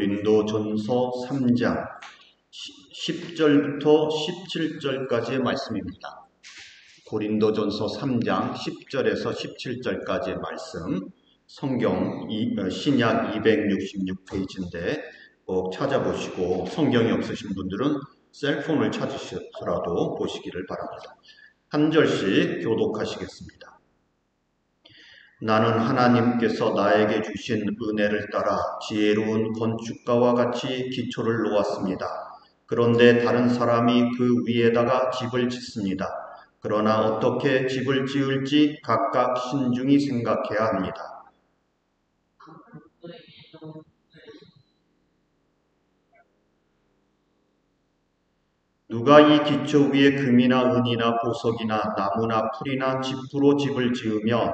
고린도전서 3장 10절부터 17절까지의 말씀입니다. 고린도전서 3장 10절에서 17절까지의 말씀, 성경 신약 266페이지인데 꼭 찾아보시고 성경이 없으신 분들은 셀폰을 찾으셔서라도 보시기를 바랍니다. 한 절씩 교독하시겠습니다. 나는 하나님께서 나에게 주신 은혜를 따라 지혜로운 건축가와 같이 기초를 놓았습니다. 그런데 다른 사람이 그 위에다가 집을 짓습니다. 그러나 어떻게 집을 지을지 각각 신중히 생각해야 합니다. 누가 이 기초 위에 금이나 은이나 보석이나 나무나 풀이나 짚으로 집을 지으면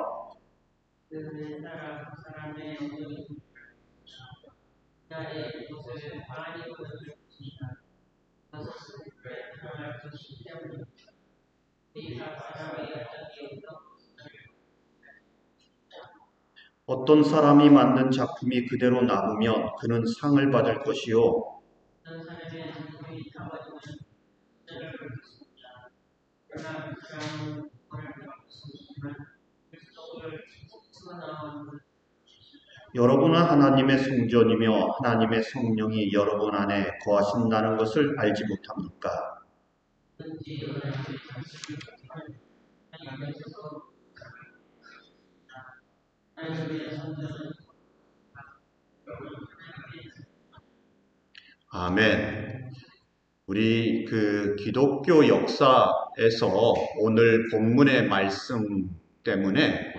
어떤 사람이 만든 작품이 그대로 남으면 그는 상을 받을 것이요. 여러분은 하나님의 성전이며 하나님의 성령이 여러분 안에 거하신다는 것을 알지 못합니까? 아멘. 우리 기독교 역사에서 오늘 본문의 말씀 때문에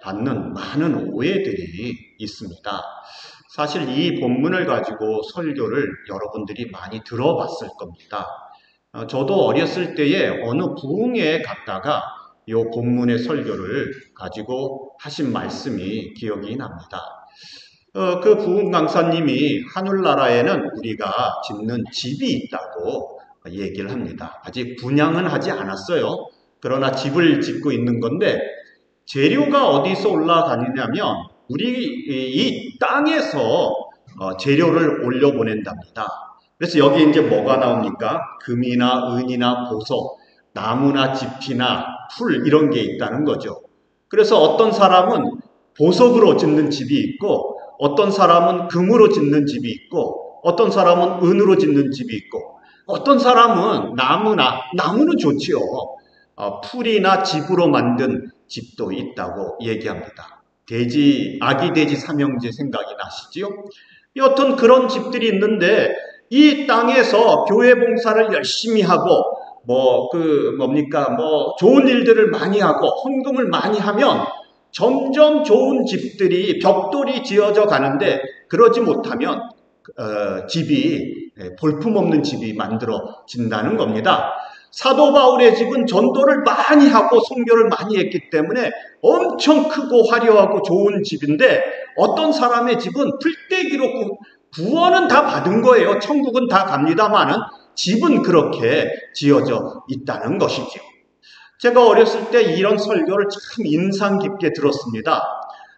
받는 많은 오해들이 있습니다. 사실 이 본문을 가지고 설교를 여러분들이 많이 들어봤을 겁니다. 저도 어렸을 때에 어느 부흥회에 갔다가 이 본문의 설교를 가지고 하신 말씀이 기억이 납니다. 그 부흥 강사님이 하늘나라에는 우리가 짓는 집이 있다고 얘기를 합니다. 아직 분양은 하지 않았어요. 그러나 집을 짓고 있는 건데 재료가 어디서 올라가느냐면 우리 이 땅에서 재료를 올려보낸답니다. 그래서 여기 이제 뭐가 나옵니까? 금이나 은이나 보석, 나무나 짚이나 풀 이런 게 있다는 거죠. 그래서 어떤 사람은 보석으로 짓는 집이 있고 어떤 사람은 금으로 짓는 집이 있고 어떤 사람은 은으로 짓는 집이 있고 어떤 사람은 나무는 좋지요. 풀이나 집으로 만든 집도 있다고 얘기합니다. 아기 돼지 삼형제 생각이 나시지요? 여튼 그런 집들이 있는데 이 땅에서 교회 봉사를 열심히 하고 좋은 일들을 많이 하고 헌금을 많이 하면 점점 좋은 집들이 벽돌이 지어져 가는데 그러지 못하면 집이 볼품없는 집이 만들어진다는 겁니다. 사도 바울의 집은 전도를 많이 하고 선교를 많이 했기 때문에 엄청 크고 화려하고 좋은 집인데 어떤 사람의 집은 풀떼기로 구원은 다 받은 거예요. 천국은 다 갑니다마는 집은 그렇게 지어져 있다는 것이죠. 제가 어렸을 때 이런 설교를 참 인상 깊게 들었습니다.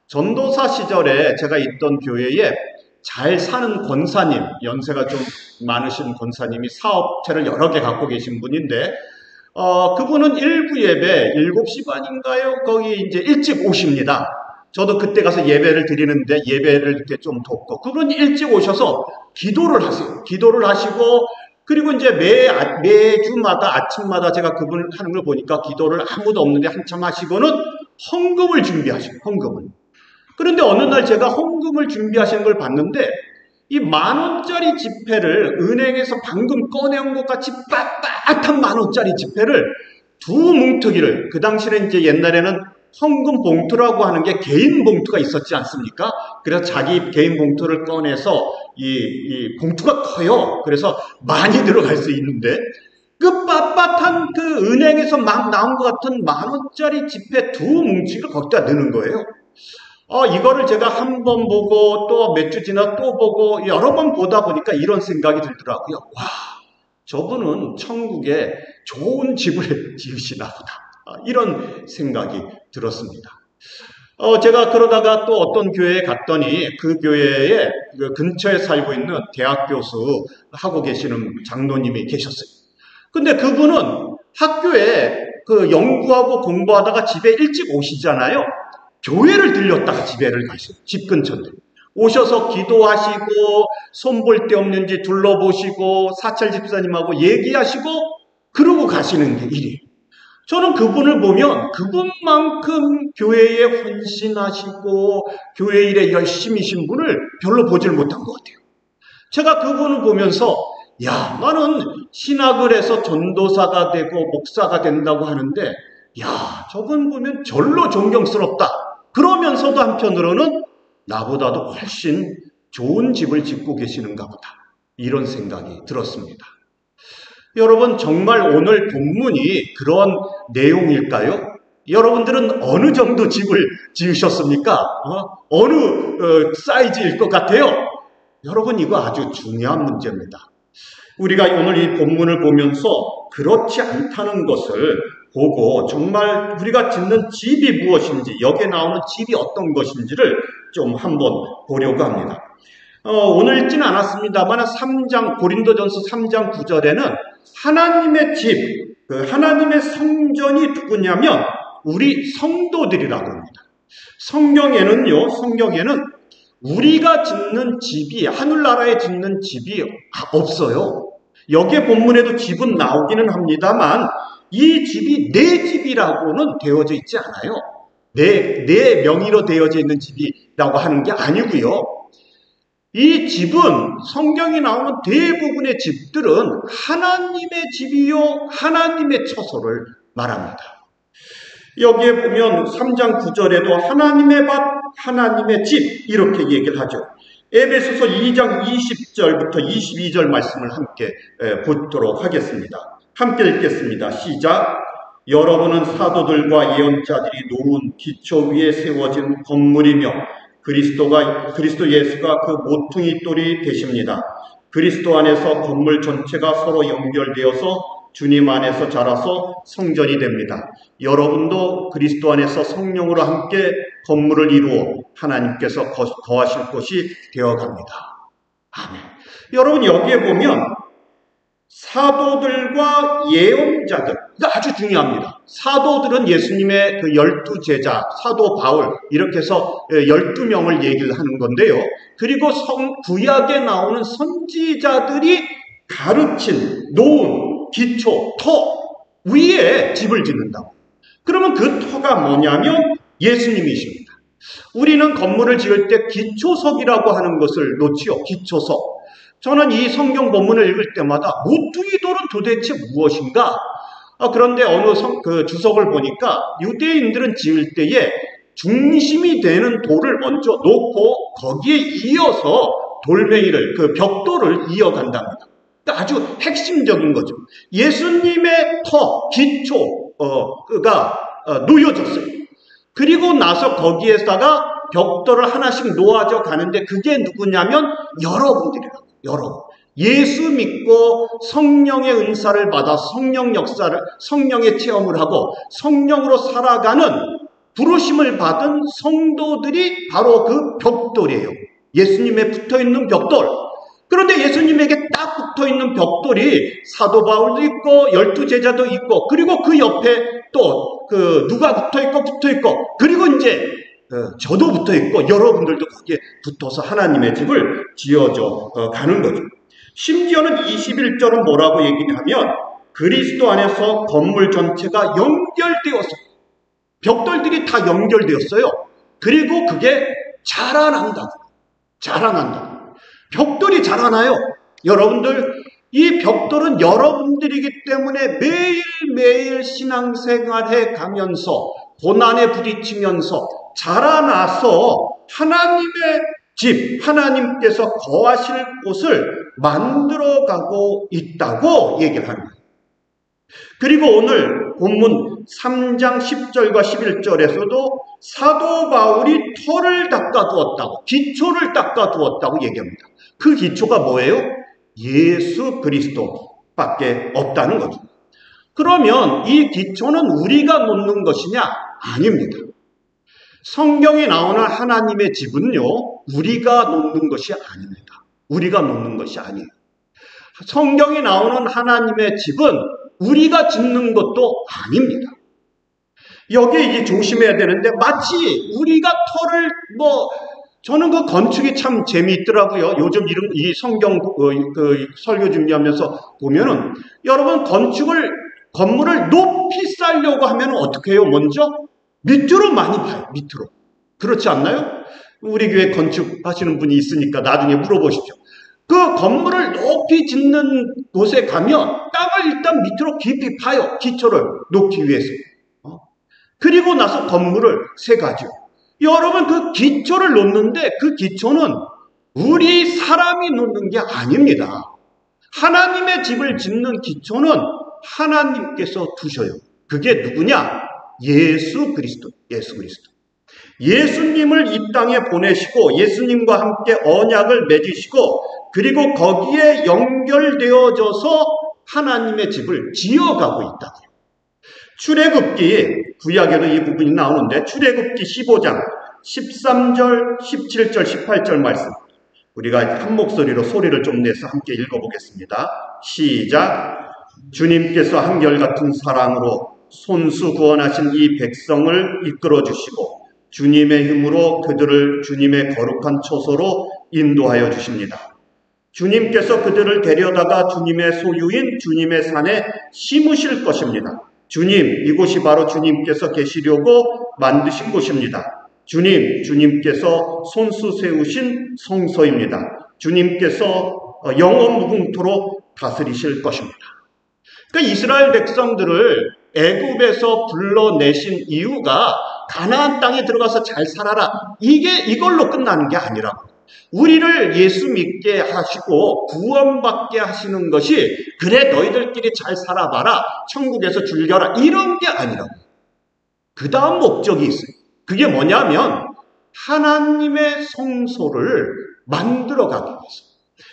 전도사 시절에 제가 있던 교회에 잘 사는 권사님, 연세가 좀 많으신 권사님이 사업체를 여러 개 갖고 계신 분인데 그분은 일부 예배 7시 반인가요? 거기 이제 일찍 오십니다. 저도 그때 가서 예배를 드리는데 예배를 이렇게 좀 돕고 그분이 일찍 오셔서 기도를 하세요. 기도를 하시고 그리고 이제 매주마다 아침마다 제가 그분을 하는 걸 보니까 기도를 아무도 없는데 한참 하시고는 헌금을 준비하시고 헌금을. 그런데 어느 날 제가 헌금을 준비하시는 걸 봤는데 이 10,000원짜리 지폐를 은행에서 방금 꺼내온 것 같이 빳빳한 10,000원짜리 지폐를 두 뭉텅이를 그 당시에는 이제 옛날에는 헌금 봉투라고 하는 게 개인 봉투가 있었지 않습니까? 그래서 자기 개인 봉투를 꺼내서 이 봉투가 커요. 그래서 많이 들어갈 수 있는데 그 빳빳한 그 은행에서 막 나온 것 같은 10,000원짜리 지폐 두 뭉치를 거기다 넣는 거예요. 이거를 제가 한 번 보고 또 몇 주 지나 또 보고 여러 번 보다 보니까 이런 생각이 들더라고요. 와, 저분은 천국에 좋은 집을 지으시나 보다. 이런 생각이 들었습니다. 제가 그러다가 또 어떤 교회에 갔더니 그 교회에 그 근처에 살고 있는 대학 교수 하고 계시는 장로님이 계셨어요. 근데 그분은 학교에 그 연구하고 공부하다가 집에 일찍 오시잖아요. 교회를 들렸다가 집에를 가시고, 집 근처인데. 오셔서 기도하시고, 손볼 데 없는지 둘러보시고, 사찰 집사님하고 얘기하시고, 그러고 가시는 게 일이에요. 저는 그분을 보면 그분만큼 교회에 헌신하시고 교회 일에 열심히신 분을 별로 보질 못한 것 같아요. 제가 그분을 보면서 야, 나는 신학을 해서 전도사가 되고 목사가 된다고 하는데 야, 저분 보면 절로 존경스럽다. 그러면서도 한편으로는 나보다도 훨씬 좋은 집을 짓고 계시는가 보다. 이런 생각이 들었습니다. 여러분, 정말 오늘 본문이 그런 내용일까요? 여러분들은 어느 정도 집을 지으셨습니까? 어느 사이즈일 것 같아요? 여러분, 이거 아주 중요한 문제입니다. 우리가 오늘 이 본문을 보면서 그렇지 않다는 것을 보고 정말 우리가 짓는 집이 무엇인지, 여기에 나오는 집이 어떤 것인지를 좀 한번 보려고 합니다. 오늘 읽지는 않았습니다만 3장, 고린도전서 3장 9절에는 하나님의 집, 하나님의 성전이 누구냐면 우리 성도들이라고 합니다. 성경에는 우리가 짓는 집이, 하늘나라에 짓는 집이 없어요. 여기에 본문에도 집은 나오기는 합니다만 이 집이 내 집이라고는 되어져 있지 않아요. 내 명의로 되어져 있는 집이라고 하는 게 아니고요. 이 집은 성경이 나오는 대부분의 집들은 하나님의 집이요 하나님의 처소를 말합니다. 여기에 보면 3장 9절에도 하나님의 밭, 하나님의 집 이렇게 얘기를 하죠. 에베소서 2장 20절부터 22절 말씀을 함께 보도록 하겠습니다. 함께 읽겠습니다. 시작. 여러분은 사도들과 예언자들이 놓은 기초 위에 세워진 건물이며 그리스도 예수가 그 모퉁이 돌이 되십니다. 그리스도 안에서 건물 전체가 서로 연결되어서 주님 안에서 자라서 성전이 됩니다. 여러분도 그리스도 안에서 성령으로 함께 건물을 이루어 하나님께서 거하실 곳이 되어갑니다. 아멘. 여러분, 여기에 보면 사도들과 예언자들, 이거 아주 중요합니다. 사도들은 예수님의 그 12제자, 사도 바울, 이렇게 해서 12명을 얘기를 하는 건데요. 그리고 구약에 나오는 선지자들이 가르친, 놓은 기초, 터 위에 집을 짓는다고. 그러면 그 터가 뭐냐면 예수님이십니다. 우리는 건물을 지을 때 기초석이라고 하는 것을 놓지요. 기초석. 저는 이 성경 본문을 읽을 때마다 모퉁이 돌은 도대체 무엇인가? 그런데 어느 주석을 보니까 유대인들은 지을 때에 중심이 되는 돌을 먼저 놓고 거기에 이어서 돌멩이를, 그 벽돌을 이어간답니다. 그러니까 아주 핵심적인 거죠. 예수님의 터, 기초가 놓여졌어요. 그리고 나서 거기에다가 벽돌을 하나씩 놓아져 가는데 그게 누구냐면 여러분들이라고. 여러분, 예수 믿고 성령의 은사를 받아 성령의 체험을 하고 성령으로 살아가는 부르심을 받은 성도들이 바로 그 벽돌이에요. 예수님에 붙어있는 벽돌. 그런데 예수님에게 딱 붙어있는 벽돌이 사도 바울도 있고 12제자도 있고 그리고 그 옆에 또 누가 붙어있고 그리고 이제 저도 붙어있고 여러분들도 거기에 붙어서 하나님의 집을 지어져 가는 거죠. 심지어는 21절은 뭐라고 얘기하면 그리스도 안에서 건물 전체가 연결되어서 벽돌들이 다 연결되었어요. 그리고 그게 자라난다고. 벽돌이 자라나요. 여러분들, 이 벽돌은 여러분들이기 때문에 매일매일 신앙생활해 가면서 고난에 부딪히면서 자라나서 하나님의 집, 하나님께서 거하실 곳을 만들어가고 있다고 얘기를 합니다. 그리고 오늘 본문 3장 10절과 11절에서도 사도 바울이 터를 닦아두었다고, 기초를 닦아두었다고 얘기합니다. 그 기초가 뭐예요? 예수 그리스도밖에 없다는 거죠. 그러면 이 기초는 우리가 놓는 것이냐? 아닙니다. 성경에 나오는 하나님의 집은요, 우리가 놓는 것이 아닙니다. 우리가 놓는 것이 아니에요. 성경에 나오는 하나님의 집은 우리가 짓는 것도 아닙니다. 여기에 이제 조심해야 되는데, 마치 우리가 저는 그 건축이 참 재미있더라고요. 요즘 이 성경 설교 준비하면서 보면은, 여러분 건물을 높이 쌓으려고 하면 어떻게 해요? 먼저 밑으로 많이 봐요. 밑으로. 그렇지 않나요? 우리 교회 건축하시는 분이 있으니까 나중에 물어보십시오. 그 건물을 높이 짓는 곳에 가면 땅을 일단 밑으로 깊이 파요. 기초를 놓기 위해서. 그리고 나서 건물을 세가죠. 여러분, 그 기초를 놓는데 그 기초는 우리 사람이 놓는 게 아닙니다. 하나님의 집을 짓는 기초는 하나님께서 두셔요. 그게 누구냐? 예수 그리스도. 예수님을 이 땅에 보내시고 예수님과 함께 언약을 맺으시고, 그리고 거기에 연결되어져서 하나님의 집을 지어가고 있다고요. 출애굽기, 구약에도 이 부분이 나오는데, 출애굽기 15장 13절, 17절, 18절 말씀, 우리가 한 목소리로 소리를 좀 내서 함께 읽어보겠습니다. 시작. 주님께서 한결같은 사랑으로 손수 구원하신 이 백성을 이끌어 주시고 주님의 힘으로 그들을 주님의 거룩한 처소로 인도하여 주십니다. 주님께서 그들을 데려다가 주님의 소유인 주님의 산에 심으실 것입니다. 주님, 이곳이 바로 주님께서 계시려고 만드신 곳입니다. 주님께서 손수 세우신 성소입니다. 주님께서 영원 무궁토록 다스리실 것입니다. 그러니까 이스라엘 백성들을 애굽에서 불러내신 이유가 가나안 땅에 들어가서 잘 살아라, 이걸로 끝나는 게 아니라고. 우리를 예수 믿게 하시고 구원받게 하시는 것이, 그래 너희들끼리 잘 살아봐라, 천국에서 즐겨라, 이런 게 아니라고. 그 다음 목적이 있어요. 그게 뭐냐면 하나님의 성소를 만들어가기 위해서.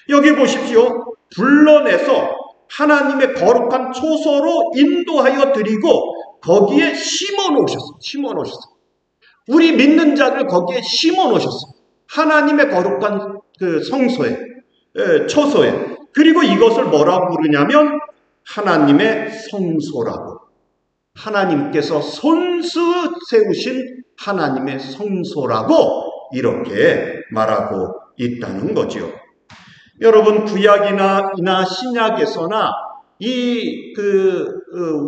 여기 보십시오. 불러내서 하나님의 거룩한 초소로 인도하여 드리고 거기에 심어 놓으셨어요. 우리 믿는 자를 거기에 심어 놓으셨어요. 하나님의 거룩한 그 성소에, 초소에. 그리고 이것을 뭐라고 부르냐면 하나님의 성소라고. 하나님께서 손수 세우신 하나님의 성소라고 이렇게 말하고 있다는 거죠. 여러분, 구약이나 신약에서나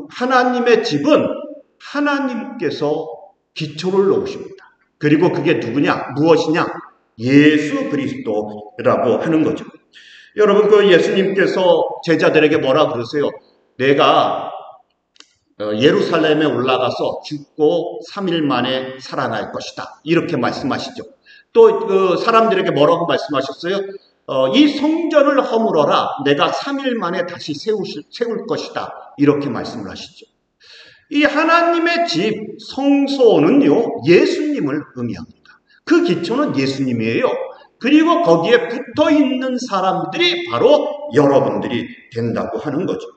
하나님의 집은 하나님께서 기초를 놓으십니다. 그리고 그게 무엇이냐? 예수 그리스도라고 하는 거죠. 여러분, 그 예수님께서 제자들에게 뭐라 그러세요? 내가 예루살렘에 올라가서 죽고 3일 만에 살아날 것이다, 이렇게 말씀하시죠. 또 사람들에게 뭐라고 말씀하셨어요? 이 성전을 허물어라, 내가 3일 만에 다시 세울 것이다, 이렇게 말씀을 하시죠. 이 하나님의 집 성소는요, 예수님을 의미합니다. 그 기초는 예수님이에요. 그리고 거기에 붙어있는 사람들이 바로 여러분들이 된다고 하는 거죠.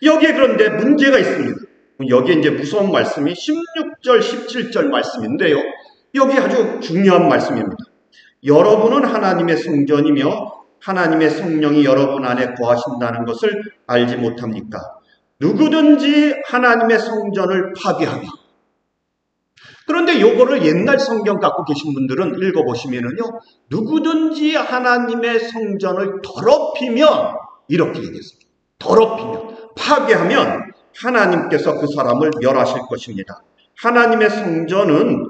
여기에 그런데 문제가 있습니다. 여기에 이제 무서운 말씀이 16절, 17절 말씀인데요. 여기 아주 중요한 말씀입니다. 여러분은 하나님의 성전이며 하나님의 성령이 여러분 안에 거하신다는 것을 알지 못합니까? 누구든지 하나님의 성전을 파괴하면. 그런데 요거를 옛날 성경 갖고 계신 분들은 읽어보시면은요, 누구든지 하나님의 성전을 더럽히면, 이렇게 얘기했습니다. 더럽히면, 파괴하면 하나님께서 그 사람을 멸하실 것입니다. 하나님의 성전은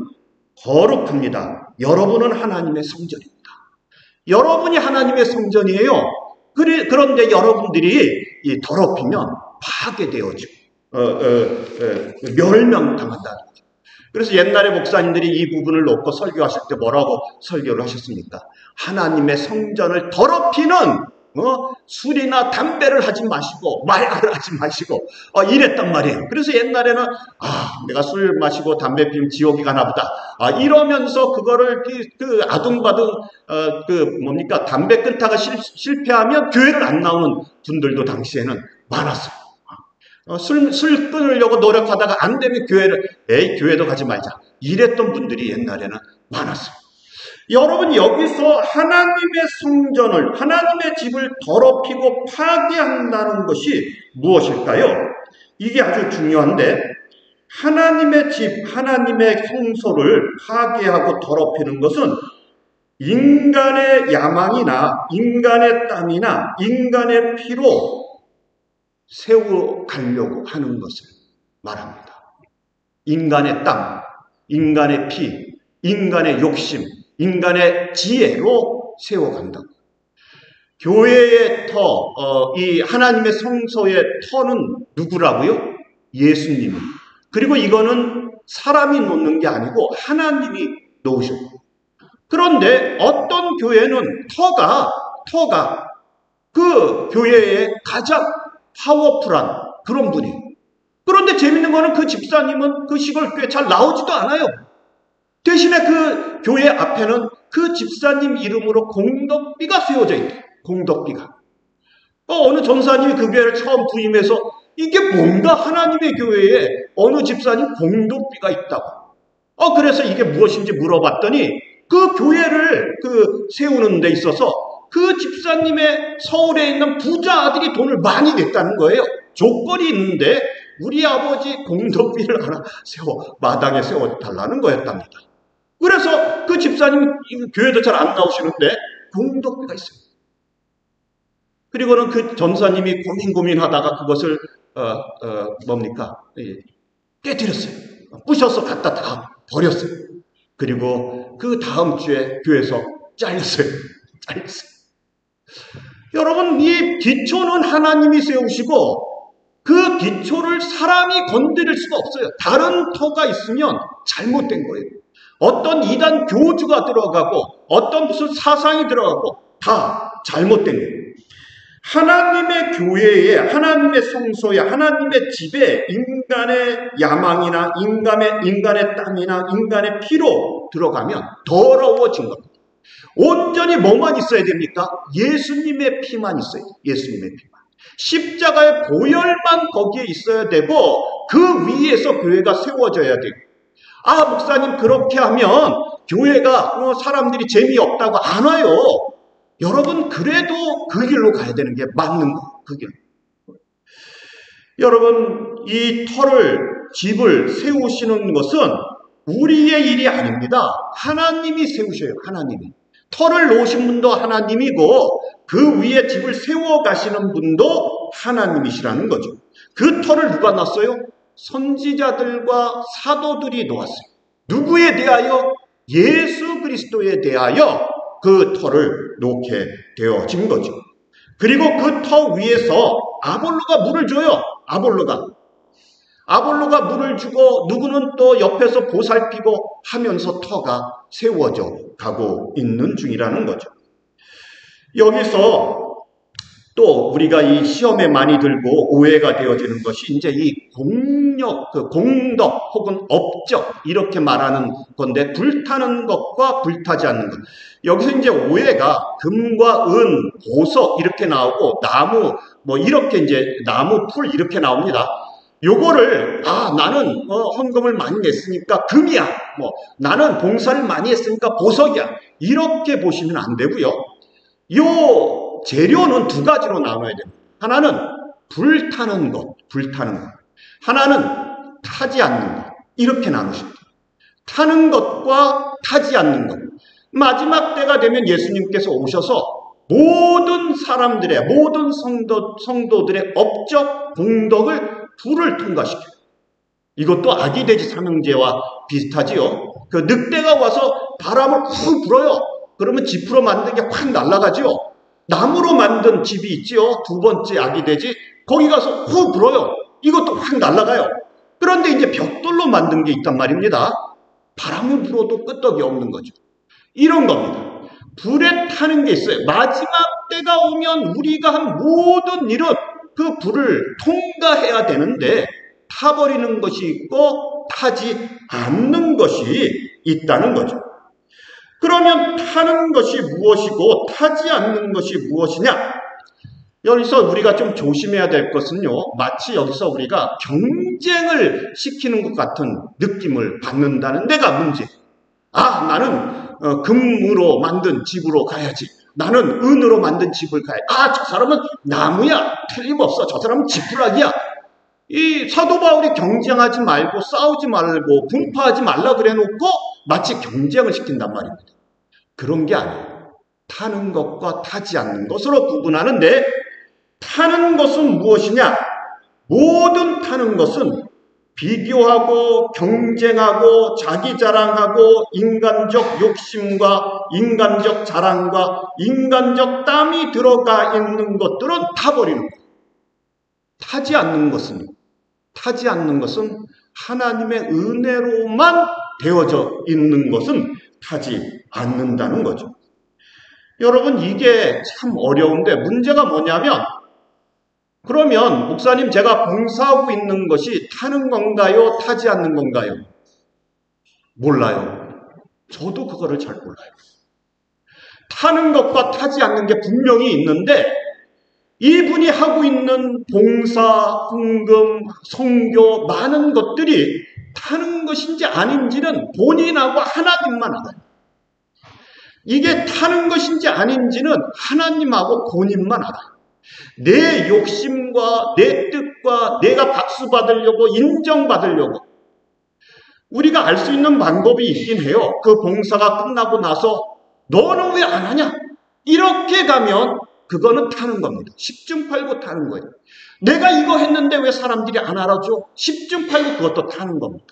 거룩합니다. 여러분은 하나님의 성전입니다. 여러분이 하나님의 성전이에요. 그런데 여러분들이 더럽히면 파괴되어지고 멸망당한다는 거죠. 그래서 옛날에 목사님들이 이 부분을 놓고 설교하실 때 뭐라고 설교를 하셨습니까? 하나님의 성전을 더럽히는 술이나 담배를 하지 마시고 마약을 하지 마시고 이랬단 말이에요. 그래서 옛날에는 내가 술 마시고 담배 피우면 지옥이 가나 보다, 이러면서 그거를 아둥바둥 담배 끊다가 실패하면 교회를 안 나오는 분들도 당시에는 많았어요. 술 끊으려고 노력하다가 안 되면 교회도 가지 말자. 이랬던 분들이 옛날에는 많았어요. 여러분, 여기서 하나님의 성전을, 하나님의 집을 더럽히고 파괴한다는 것이 무엇일까요? 이게 아주 중요한데, 하나님의 집, 하나님의 성소를 파괴하고 더럽히는 것은 인간의 야망이나 인간의 땀이나 인간의 피로 세워가려고 하는 것을 말합니다. 인간의 땀, 인간의 피, 인간의 욕심, 인간의 지혜로 세워간다고. 교회의 터, 이 하나님의 성소의 터는 누구라고요? 예수님. 그리고 이거는 사람이 놓는 게 아니고 하나님이 놓으셨고. 그런데 어떤 교회는 터가 그 교회의 가장 파워풀한 그런 분이. 그런데 재밌는 거는 그 집사님은 그 시골교회 잘 나오지도 않아요. 대신에 그 교회 앞에는 그 집사님 이름으로 공덕비가 세워져 있대요. 공덕비가. 어느 전사님이 그 교회를 처음 부임해서 이게 뭔가 하나님의 교회에 어느 집사님 공덕비가 있다고. 그래서 이게 무엇인지 물어봤더니 그 교회를 세우는 데 있어서 그 집사님의 서울에 있는 부자 아들이 돈을 많이 냈다는 거예요. 조건이 있는데 우리 아버지 공덕비를 하나 마당에 세워달라는 거였답니다. 그래서 그 집사님이 교회도 잘 안 나오시는데 공덕비가 있어요. 그리고는 그 전사님이 고민하다가 그것을 깨뜨렸어요. 부셔서 갖다 다 버렸어요. 그리고 그 다음 주에 교회에서 잘렸어요. 여러분, 이 기초는 하나님이 세우시고 그 기초를 사람이 건드릴 수가 없어요. 다른 터가 있으면 잘못된 거예요. 어떤 이단 교주가 들어가고 어떤 무슨 사상이 들어가고 다 잘못된 거예요. 하나님의 교회에, 하나님의 성소에, 하나님의 집에 인간의 야망이나 인간의 땀이나 인간의 피로 들어가면 더러워진 겁니다. 온전히 뭐만 있어야 됩니까? 예수님의 피만 있어야 돼요. 예수님의 피만. 십자가의 보혈만 거기에 있어야 되고 그 위에서 교회가 세워져야 돼요. 목사님 그렇게 하면 교회가 사람들이 재미없다고 안 와요. 여러분, 그래도 그 길로 가야 되는 게 맞는 거예요. 그 길. 여러분, 이 집을 세우시는 것은 우리의 일이 아닙니다. 하나님이 세우셔요. 하나님이. 터를 놓으신 분도 하나님이고 그 위에 집을 세워 가시는 분도 하나님이시라는 거죠. 그 터를 누가 놨어요? 선지자들과 사도들이 놓았어요. 누구에 대하여? 예수 그리스도에 대하여 그 터를 놓게 되어진 거죠. 그리고 그 터 위에서 아볼로가 물을 줘요. 아볼로가 물을 주고 누구는 또 옆에서 보살피고 하면서 터가 세워져 가고 있는 중이라는 거죠. 여기서 또 우리가 이 시험에 많이 들고 오해가 되어지는 것이 이제 이 공덕 혹은 업적 이렇게 말하는 건데, 불타는 것과 불타지 않는 것. 여기서 이제 오해가 금과 은, 보석 이렇게 나오고 나무 이렇게 이제 나무 풀 이렇게 나옵니다. 요거를 나는 헌금을 많이 냈으니까 금이야. 나는 봉사를 많이 했으니까 보석이야. 이렇게 보시면 안 되고요. 요 재료는 두 가지로 나눠야 됩니다. 하나는 불타는 것. 하나는 타지 않는 것. 이렇게 나누십니다. 타는 것과 타지 않는 것. 마지막 때가 되면 예수님께서 오셔서 모든 사람들의, 모든 성도들의 업적, 공덕을 불을 통과시켜요. 이것도 아기돼지 삼형제와 비슷하지요. 그 늑대가 와서 바람을 훅 불어요. 그러면 지프로 만든 게 확 날아가죠. 나무로 만든 집이 있지요. 두 번째 아기돼지. 거기 가서 훅 불어요. 이것도 확 날아가요. 그런데 이제 벽돌로 만든 게 있단 말입니다. 바람을 불어도 끄떡이 없는 거죠. 이런 겁니다. 불에 타는 게 있어요. 마지막 때가 오면 우리가 한 모든 일은 그 불을 통과해야 되는데 타버리는 것이 있고 타지 않는 것이 있다는 거죠. 그러면 타는 것이 무엇이고 타지 않는 것이 무엇이냐? 여기서 우리가 좀 조심해야 될 것은요, 마치 여기서 우리가 경쟁을 시키는 것 같은 느낌을 받는다는 데가 문제. 나는 금으로 만든 집으로 가야지. 나는 은으로 만든 집을 가야지. 저 사람은 나무야. 틀림없어. 저 사람은 지푸라기야. 이 사도 바울이 경쟁하지 말고 싸우지 말고 분파하지 말라 그래 놓고 마치 경쟁을 시킨단 말입니다. 그런 게 아니에요. 타는 것과 타지 않는 것으로 구분하는데, 타는 것은 무엇이냐? 모든 타는 것은 비교하고 경쟁하고 자기 자랑하고 인간적 욕심과 인간적 자랑과 인간적 땀이 들어가 있는 것들은 타버리는 거예요. 타지 않는 것은 하나님의 은혜로만 되어져 있는 것은 타지 않는다는 거죠. 여러분, 이게 참 어려운데 문제가 뭐냐면, 그러면 목사님, 제가 봉사하고 있는 것이 타는 건가요? 타지 않는 건가요? 몰라요. 저도 그거를 잘 몰라요. 타는 것과 타지 않는 게 분명히 있는데, 이분이 하고 있는 봉사, 헌금, 선교, 많은 것들이 타는 것인지 아닌지는 본인하고 하나님만 알아요. 이게 타는 것인지 아닌지는 하나님하고 본인만 알아요. 내 욕심과 내 뜻과 내가 박수 받으려고 인정받으려고 우리가 알 수 있는 방법이 있긴 해요. 그 봉사가 끝나고 나서 너는 왜 안 하냐? 이렇게 가면 그거는 타는 겁니다. 10중 8구 타는 거예요. 내가 이거 했는데 왜 사람들이 안 알아줘? 10중 8구 그것도 타는 겁니다.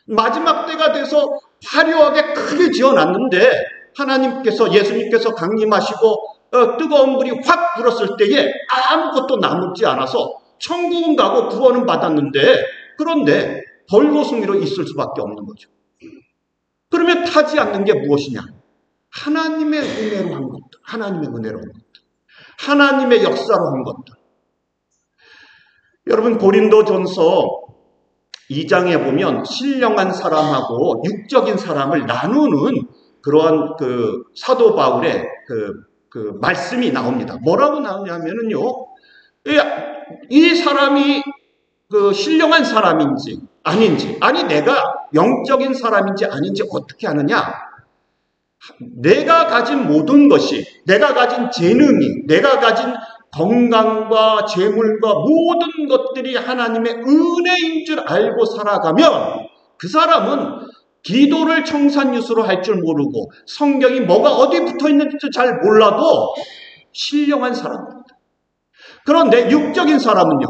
마지막 때가 돼서 화려하게 크게 지어놨는데 하나님께서, 예수님께서 강림하시고 뜨거운 불이 확 불었을 때에 아무것도 남지 않아서 천국은 가고 구원은 받았는데, 그런데 벌거숭이로 있을 수밖에 없는 거죠. 그러면 타지 않는 게 무엇이냐? 하나님의 은혜로 한 것들, 하나님의 은혜로 한 것들, 하나님의 역사로 한 것들. 여러분, 고린도전서 2장에 보면 신령한 사람하고 육적인 사람을 나누는 그러한 그 사도 바울의 그 말씀이 나옵니다. 뭐라고 나오냐면은요, 이 사람이 그 신령한 사람인지 아닌지, 아니 내가 영적인 사람인지 아닌지 어떻게 아느냐? 내가 가진 모든 것이, 내가 가진 재능이, 내가 가진 건강과 재물과 모든 것들이 하나님의 은혜인 줄 알고 살아가면 그 사람은 기도를 청산유수로 할 줄 모르고 성경이 뭐가 어디 붙어 있는지도 잘 몰라도 신령한 사람입니다. 그런데 육적인 사람은요,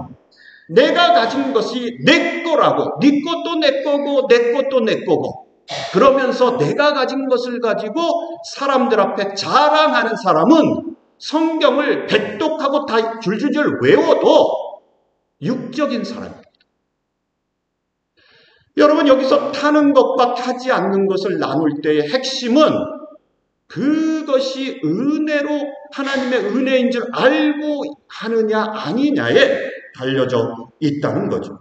내가 가진 것이 내 거라고, 네 것도 내 거고 내 것도 내 거고 그러면서 내가 가진 것을 가지고 사람들 앞에 자랑하는 사람은 성경을 백독하고 다 줄줄줄 외워도 육적인 사람입니다. 여러분, 여기서 타는 것과 타지 않는 것을 나눌 때의 핵심은 그것이 은혜로, 하나님의 은혜인 줄 알고 하느냐 아니냐에 달려져 있다는 거죠.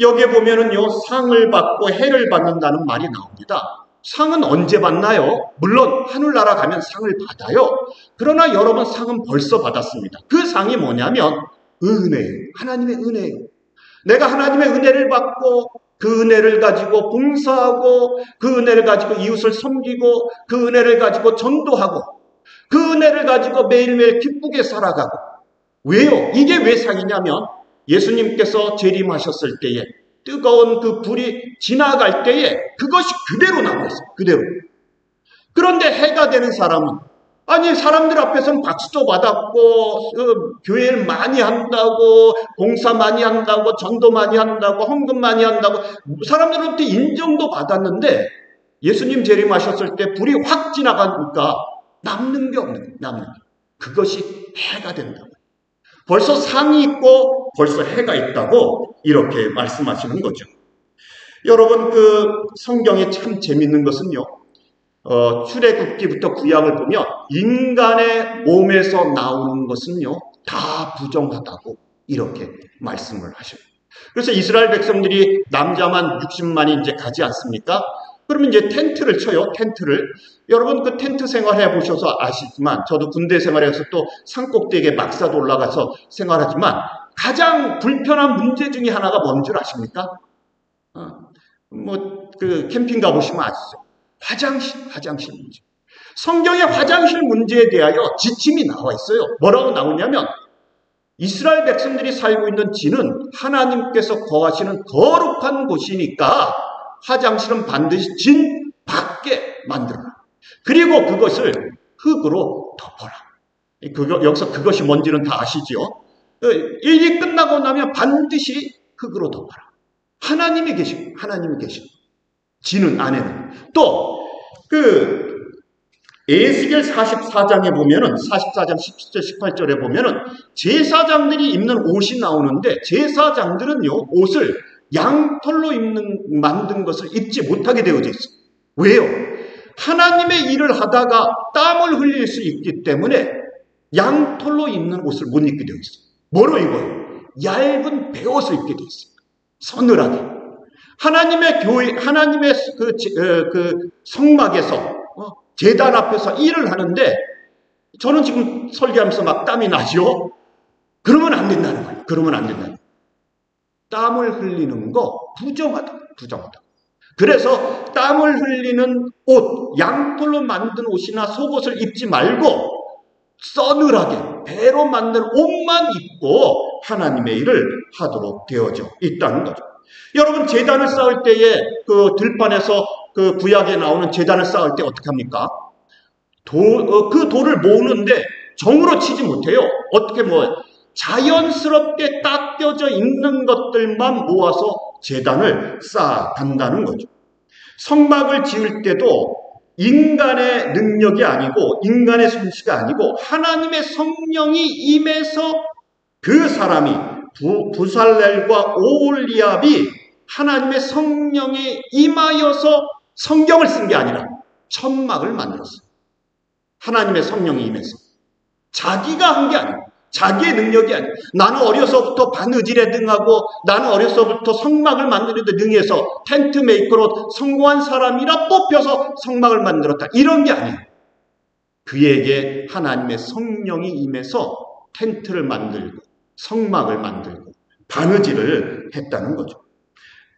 여기에 보면은요, 상을 받고 해를 받는다는 말이 나옵니다. 상은 언제 받나요? 물론 하늘나라 가면 상을 받아요. 그러나 여러분, 상은 벌써 받았습니다. 그 상이 뭐냐면 은혜예요. 하나님의 은혜예요. 내가 하나님의 은혜를 받고 그 은혜를 가지고 봉사하고 그 은혜를 가지고 이웃을 섬기고 그 은혜를 가지고 전도하고 그 은혜를 가지고 매일매일 기쁘게 살아가고. 왜요? 이게 왜 상이냐면 예수님께서 재림하셨을 때에 뜨거운 그 불이 지나갈 때에 그것이 그대로 남아있어요. 그대로. 그런데 해가 되는 사람은, 아니 사람들 앞에서는 박수도 받았고 교회를 많이 한다고, 봉사 많이 한다고, 전도 많이 한다고, 헌금 많이 한다고 사람들한테 인정도 받았는데 예수님 재림하셨을 때 불이 확 지나가니까 남는 게 없는 거예요. 남는 게. 그것이 해가 된다고. 벌써 상이 있고 벌써 해가 있다고 이렇게 말씀하시는 거죠. 여러분, 그 성경에 참 재밌는 것은요, 출애굽기부터 구약을 보면 인간의 몸에서 나오는 것은요 다 부정하다고 이렇게 말씀을 하셔요. 그래서 이스라엘 백성들이 남자만 60만이 이제 가지 않습니까? 그러면 이제 텐트를 쳐요. 텐트를. 여러분 그 텐트 생활해 보셔서 아시지만 저도 군대 생활해서 또 산꼭대기에 막사도 올라가서 생활하지만 가장 불편한 문제 중에 하나가 뭔 줄 아십니까? 그 캠핑 가보시면 아시죠? 화장실 문제. 성경의 화장실 문제에 대하여 지침이 나와 있어요. 뭐라고 나오냐면 이스라엘 백성들이 살고 있는 진은 하나님께서 거하시는 거룩한 곳이니까 화장실은 반드시 진 밖에 만들어라. 그리고 그것을 흙으로 덮어라. 여기서 그것이 뭔지는 다 아시죠? 일이 끝나고 나면 반드시 흙으로 덮어라. 하나님이 계시고 진은 안에는 또 에스겔 44장에 보면은 44장 17절 18절에 보면은 제사장들이 입는 옷이 나오는데 제사장들은요 옷을 양털로 만든 것을 입지 못하게 되어져 있어요. 왜요? 하나님의 일을 하다가 땀을 흘릴 수 있기 때문에 양털로 입는 옷을 못 입게 되어 있어요. 뭐로 입어요? 얇은 베옷을 입게 되어 있어요. 서늘하게. 하나님의 교회, 하나님의 그 성막에서 제단 앞에서 일을 하는데 저는 지금 설교하면서 막 땀이 나죠? 그러면 안 된다는 거예요. 그러면 안 된다는 거예요. 땀을 흘리는 거 부정하다. 그래서 땀을 흘리는 옷, 양털로 만든 옷이나 속옷을 입지 말고 서늘하게 배로 만든 옷만 입고 하나님의 일을 하도록 되어져 있다는 거죠. 여러분 제단을 쌓을 때에 그 들판에서 그 구약에 나오는 제단을 쌓을 때 어떻게 합니까? 그 돌을 모으는데 정으로 치지 못해요. 어떻게 모아요? 자연스럽게 닦여져 있는 것들만 모아서 제단을 쌓아간다는 거죠. 성막을 지을 때도 인간의 능력이 아니고 인간의 솜씨가 아니고 하나님의 성령이 임해서 그 사람이 부살렐과 오홀리압이 하나님의 성령이 임하여서 성경을 쓴 게 아니라 천막을 만들었어요. 하나님의 성령이 임해서 자기가 한 게 아니에요. 자기의 능력이 아니에요. 나는 어려서부터 바느질에 능하고 나는 어려서부터 성막을 만드는 데 능해서 텐트 메이커로 성공한 사람이라 뽑혀서 성막을 만들었다. 이런 게 아니에요. 그에게 하나님의 성령이 임해서 텐트를 만들고 성막을 만들고 바느질을 했다는 거죠.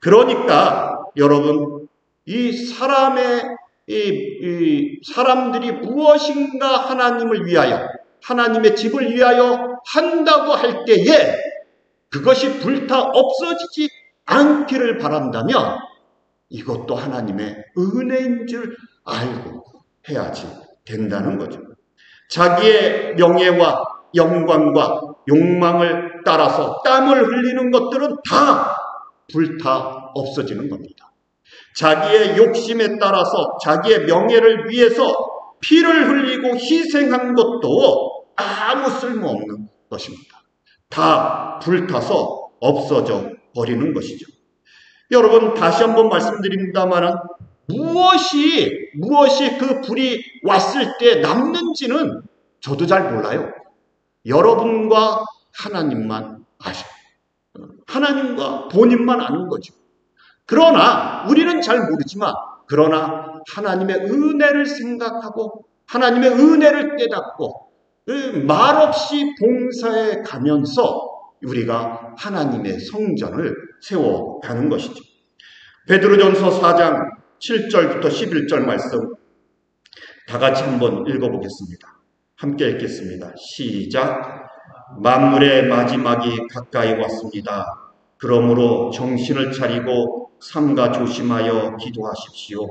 그러니까 여러분 이 사람들이 무엇인가 하나님을 위하여 하나님의 집을 위하여 한다고 할 때에 그것이 불타 없어지지 않기를 바란다면 이것도 하나님의 은혜인 줄 알고 해야지 된다는 거죠. 자기의 명예와 영광과 욕망을 따라서 땀을 흘리는 것들은 다 불타 없어지는 겁니다. 자기의 욕심에 따라서 자기의 명예를 위해서 피를 흘리고 희생한 것도 아무 쓸모없는 것입니다. 다 불타서 없어져 버리는 것이죠. 여러분 다시 한번 말씀드립니다만 무엇이 그 불이 왔을 때 남는지는 저도 잘 몰라요. 여러분과 하나님만 아셔요. 하나님과 본인만 아는 거죠. 그러나 우리는 잘 모르지만 그러나 하나님의 은혜를 생각하고 하나님의 은혜를 깨닫고 말없이 봉사해 가면서 우리가 하나님의 성전을 세워가는 것이죠. 베드로전서 4장 7절부터 11절 말씀 다 같이 한번 읽어보겠습니다. 함께 읽겠습니다. 시작. 만물의 마지막이 가까이 왔습니다. 그러므로 정신을 차리고 삼가 조심하여 기도하십시오.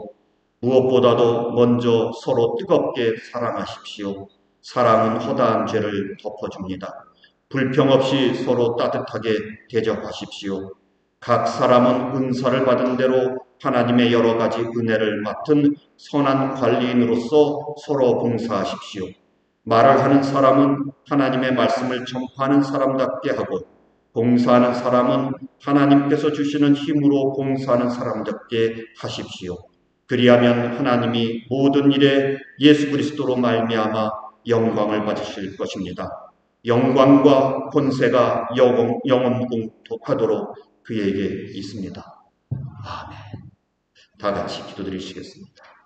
무엇보다도 먼저 서로 뜨겁게 사랑하십시오. 사랑은 허다한 죄를 덮어줍니다. 불평 없이 서로 따뜻하게 대접하십시오. 각 사람은 은사를 받은 대로 하나님의 여러 가지 은혜를 맡은 선한 관리인으로서 서로 봉사하십시오. 말을 하는 사람은 하나님의 말씀을 전파하는 사람답게 하고 봉사하는 사람은 하나님께서 주시는 힘으로 봉사하는 사람답게 하십시오. 그리하면 하나님이 모든 일에 예수 그리스도로 말미암아 영광을 받으실 것입니다. 영광과 권세가 영원토록 그에게 있습니다. 아멘. 다 같이 기도드리시겠습니다.